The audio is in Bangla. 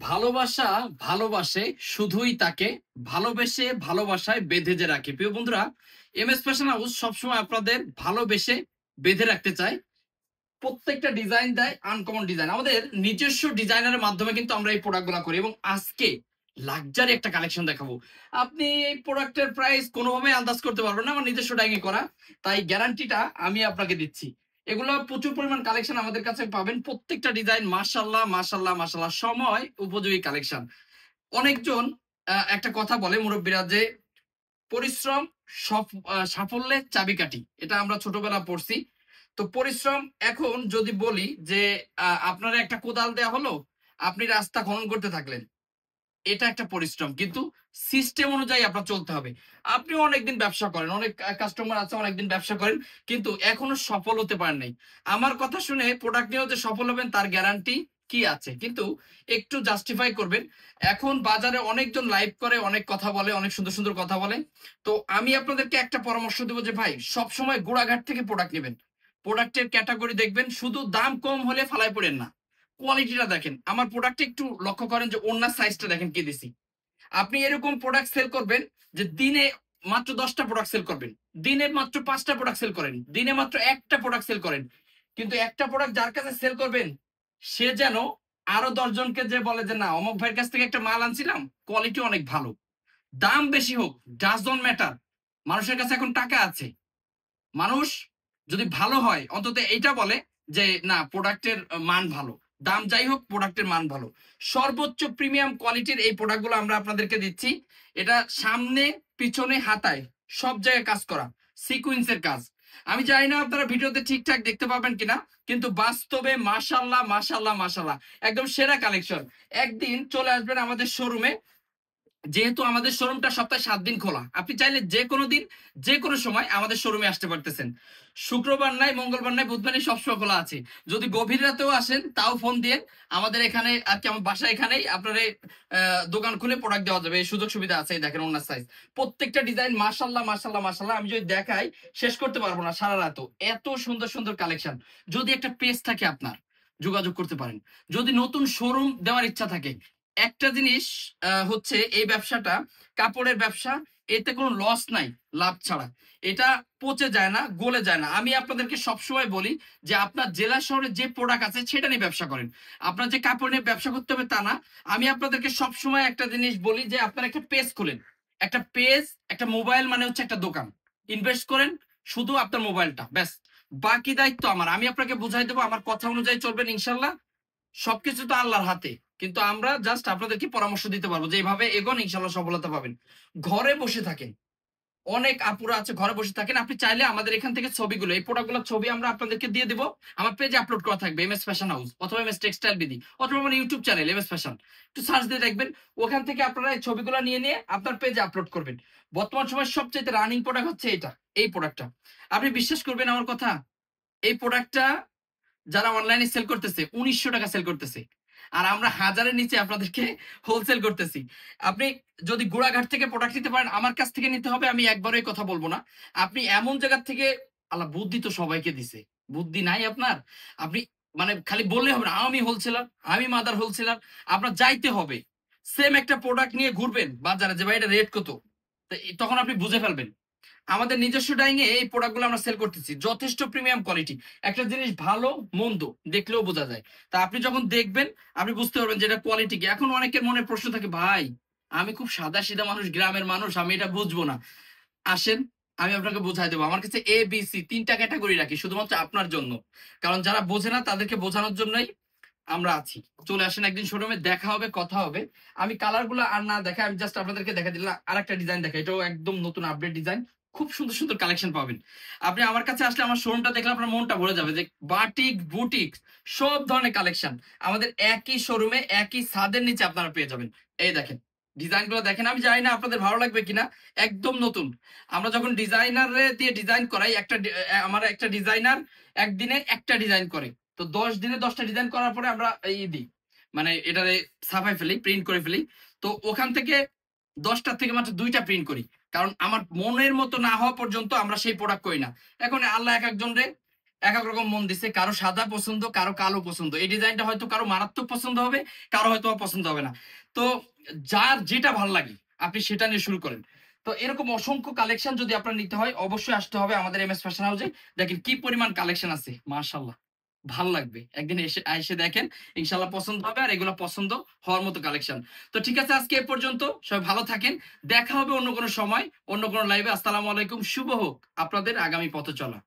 ভালোবাসা ভালোবাসে শুধুই তাকে, ভালোবেসে ভালোবাসায় বেঁধে যে রাখে। প্রিয় বন্ধুরা, এম এস ফ্যাশন হাউস সবসময় আপনাদের ভালোবেসে বেঁধে রাখতে চায়। প্রত্যেকটা ডিজাইন দেয় আনকমন ডিজাইন, আমাদের নিজস্ব ডিজাইনের মাধ্যমে কিন্তু আমরা এই প্রোডাক্টগুলো করি। এবং আজকে লাক্সারি একটা কালেকশন দেখাবো। আপনি এই প্রোডাক্টের প্রাইস কোনোভাবে আন্দাজ করতে পারবেন না, আমার নিজস্ব ডাইংয়ে করা, তাই গ্যারান্টিটা আমি আপনাকে দিচ্ছি। এগুলো প্রচুর পরিমাণ কালেকশন আমাদের কাছে পাবেন, প্রত্যেকটা ডিজাইন মাশাআল্লাহ মাশাআল্লাহ মাশাআল্লাহ, সময় উপযোগী কালেকশন। অনেকজন একটা কথা বলে মুরব্বীরা যে পরিশ্রম সাফল্যের চাবিকাঠি, এটা আমরা ছোটবেলা পড়ছি। তো পরিশ্রম, এখন যদি বলি যে আপনার একটা কোদাল দেয়া হলো, আপনি রাস্তা খনন করতে থাকলেন, এটা একটা পরিশ্রম, কিন্তু সিস্টেম অনুযায়ী আপনার চলতে হবে। আপনি অনেকদিন ব্যবসা করেন, অনেক কাস্টমার আছে, অনেকদিন ব্যবসা করেন, কিন্তু এখনো সফল হতে পারেন নাই। আমার কথা শুনে প্রোডাক্ট নিয়েও যে সফল হবেন তার গ্যারান্টি কি আছে? কিন্তু একটু জাস্টিফাই করবেন। এখন বাজারে অনেকজন লাইভ করে, অনেক কথা বলে, অনেক সুন্দর সুন্দর কথা বলে। তো আমি আপনাদেরকে একটা পরামর্শ দেবো যে ভাই, সবসময় গোড়াঘাট থেকে প্রোডাক্ট নেবেন। প্রোডাক্টের ক্যাটাগরি দেখবেন, শুধু দাম কম হলে ফালায় পড়েন না, কোয়ালিটিটা দেখেন। আমার প্রোডাক্টে একটু লক্ষ্য করেন যে ওনার সাইজটা দেখেন কি দিছি। আপনি এরকম প্রোডাক্ট সেল করবেন যে দিনে মাত্র 10টা প্রোডাক্ট সেল করবেন, দিনে মাত্র 5টা প্রোডাক্ট সেল করেন, দিনে মাত্র একটা প্রোডাক্ট সেল করেন, কিন্তু একটা প্রোডাক্ট যার কাছে সেল করবেন সে যেন আরো 10 জনকে যে বলে যে না, অমুক ভাইয়ের কাছ থেকে একটা মাল আনছিলাম, কোয়ালিটি অনেক ভালো। দাম বেশি হোক, ডাজ ডোন্ট ম্যাটার। মানুষের কাছে এখন টাকা আছে, মানুষ যদি ভালো হয় অন্তত এইটা বলে যে না, প্রোডাক্টের মান ভালো। দাম যাই হোক, প্রোডাক্টের মান ভালো। সর্বোচ্চ প্রিমিয়াম কোয়ালিটির এই প্রোডাক্টগুলো আমরা আপনাদেরকে দিচ্ছি। এটা সামনে পিছনে হাতায় সব জায়গায় কাজ করা, সিকুয়েন্সের কাজ। আমি জানি না আপনারা ভিডিওতে ঠিকঠাক দেখতে পাবেন কিনা, কিন্তু বাস্তবে মাশাল্লাহ মাশাল্লাহ মাশাল্লাহ, একদম সেরা কালেকশন। একদিন চলে আসবেন আমাদের শোরুমে, যেহেতু আমাদের শোরুমটা সপ্তাহে 7 দিন খোলা, আপনি চাইলে যে কোনো দিন যে কোনো সময় আমাদের শোরুমে আসতে পারতেছেন। শুক্রবার নাই, মঙ্গলবার নাই, বুধবার নাই, সবসময় খোলা আছে। যদি গভীর রাতেও আসেন তাও ফোন দিয়ে আমাদের এখানে আর কি, আমার বাসা এখানেই, আপনার দোকান খুলে প্রোডাক্ট দেওয়া যাবে, এই সুযোগ সুবিধা আছে। এই দেখেন ওনার সাইজ, প্রত্যেকটা ডিজাইন মাশাল্লাহ মাশাল্লাহ মাশাল্লাহ, আমি যদি দেখাই শেষ করতে পারবো না সারা রাত, এত সুন্দর সুন্দর কালেকশন। যদি একটা পেজ থাকে আপনার, যোগাযোগ করতে পারেন। যদি নতুন শোরুম দেওয়ার ইচ্ছা থাকে, একটা জিনিস হচ্ছে এই ব্যবসাটা, কাপড়ের ব্যবসা, এতে কোনো লস নাই লাভ ছাড়া। এটা পচে যায় না, গলে যায় না। আমি আপনাদেরকে সবসময় বলি যে আপনার জেলা শহরে যে প্রোডাক্ট আছে সেটা নিয়ে ব্যবসা করেন, আপনার যে কাপড় নিয়ে ব্যবসা করতে হবে তা না। আমি আপনাদেরকে সবসময় একটা জিনিস বলি যে আপনার একটা পেজ খুলেন, একটা পেজ, একটা মোবাইল মানে হচ্ছে একটা দোকান। ইনভেস্ট করেন শুধু আপনার মোবাইলটা, ব্যাস। বাকি দায়িত্ব আমার, আমি আপনাকে বুঝাই দেবো, আমার কথা অনুযায়ী চলবেন ইনশাল্লাহ। সবকিছু তো আল্লাহর হাতে, কিন্তু আমরা জাস্ট আপনাদেরকে পরামর্শ দিতে পারবো যে এইভাবে এগোন, ইনশাল্লাহ সফলতা পাবেন। ঘরে বসে থাকেন, অনেক আপুরা আছে ঘরে বসে থাকেন, আপনি চাইলে আমাদের এখান থেকে ছবিগুলো, এই প্রোডাক্টগুলোর ছবি আমরা আপনাদেরকে দিয়ে দিব। আমার পেজে আপলোড করা থাকবে, এম এস ফ্যাশন হাউস অথবা এম এস টেক্সটাইল বিডি, অথবা আমার YouTube channel M S fashion, একটু সার্চ দিয়ে দেখবেন। ওখান থেকে আপনারা এই ছবিগুলো নিয়ে নিয়ে আপনার পেজে আপলোড করবেন। বর্তমান সময় সবচেয়ে রানিং প্রোডাক্ট হচ্ছে এটা, এই প্রোডাক্টটা। আপনি বিশ্বাস করবেন আমার কথা, এই প্রোডাক্টটা যারা অনলাইনে সেল করতেছে 1900 টাকা সেল করতেছে, আর আমরা হাজারের নিচে আপনাদেরকে হোলসেল করতেছি। আপনি যদি গোড়াঘাট থেকে প্রোডাক্ট নিতে পারেন, আমার কাছ থেকে নিতে হবে, আমি একবারই কথা বলবো না। আপনি এমন জায়গা থেকে, আল্লাহ বুদ্ধি তো সবাইকে দিছে, বুদ্ধি নাই আপনার? আপনি মানে খালি বললে হবে না আমি হোলসেলার, আমি মাদার হোলসেলার। আপনার যাইতে হবে, সেম একটা প্রোডাক্ট নিয়ে ঘুরবেন বাজারে যে ভাই এটা রেট কত, তখন আপনি বুঝে ফেলবেন। আমাদের নিজস্ব ডাইংয়ে এই প্রোডাক্টগুলো আমরা সেল করতেছি, যথেষ্ট প্রিমিয়াম কোয়ালিটি। একটা জিনিস ভালো মন্দ দেখলেও বোঝা যায়, তা আপনি যখন দেখবেন আপনি বুঝতে পারবেন যে এটা কোয়ালিটি কি। এখন অনেকের মনে প্রশ্ন থাকে, ভাই আমি খুব সাদা সিধা মানুষ, গ্রামের মানুষ, আমি এটা বুঝবো না। আসেন, আমি আপনাকে বোঝাই দেবো। আমার কাছে এ বি সি 3টা ক্যাটাগরি রাখি শুধুমাত্র আপনার জন্য, কারণ যারা বোঝে না তাদেরকে বোঝানোর জন্যই আমরা আছি। চলে আসেন একদিন শোরুমে, দেখা হবে, কথা হবে। আমি কালার গুলো আর না দেখা, আমি জাস্ট আপনাদেরকে দেখা দিলাম আর একটা ডিজাইন দেখা, এটাও একদম নতুন আপডেট ডিজাইন, খুব সুন্দর সুন্দর কালেকশন পাবেন। আপনি আমার কাছে আসলে, আমার শোরুমটা দেখলে আপনার মনটা ভরে যাবে যে বাটিক বুটিক সব ধরনের কালেকশন আমাদের একই শোরুমে একই ছাদের নিচে আপনারা পেয়ে যাবেন। এই দেখেন ডিজাইন গুলো দেখেন, আমি জানি না আপনাদের ভালো লাগবে কিনা, একদম নতুন। আমরা যখন ডিজাইনার দিয়ে ডিজাইন করাই, আমার একটা ডিজাইনার একদিনে একটা ডিজাইন করে, তো 10 দিনে 10টা ডিজাইন করার পরে আমরা এই দিই, মানে এটারে ছাপাই ফেলি, প্রিন্ট করে ফেলি। তো ওখান থেকে 10টা থেকে মাত্র 2টা প্রিন্ট করি, কারণ আমার মনের মতো না হওয়া পর্যন্ত আমরা সেই প্রোডাক্ট করি না। এখন আল্লাহ এক একজন রে এক এক রকম মন দিছে, কারো সাদা পছন্দ, কারো কালো পছন্দ। এই ডিজাইনটা হয়তো কারো মারাত্মক পছন্দ হবে, কারো হয়তো পছন্দ হবে না। তো যার যেটা ভালো লাগে আপনি সেটা নিয়ে শুরু করেন। তো এরকম অসংখ্য কালেকশন যদি আপনার নিতে হয় অবশ্যই আসতে হবে আমাদের এমএস ফ্যাশন হাউসে। দেখেন কি পরিমাণ কালেকশন আছে, মাশাআল্লাহ। ভাল লাগবে, একদিন এসে এসে দেখেন, ইনশাল্লাহ পছন্দ হবে। আর এগুলো পছন্দ হওয়ার মতো কালেকশন। তো ঠিক আছে, আজকে এ পর্যন্ত। সবাই ভালো থাকেন, দেখা হবে অন্য কোনো সময়, অন্য কোনো লাইভে। আসসালামু আলাইকুম, শুভ হোক আপনাদের আগামী পথ চলা।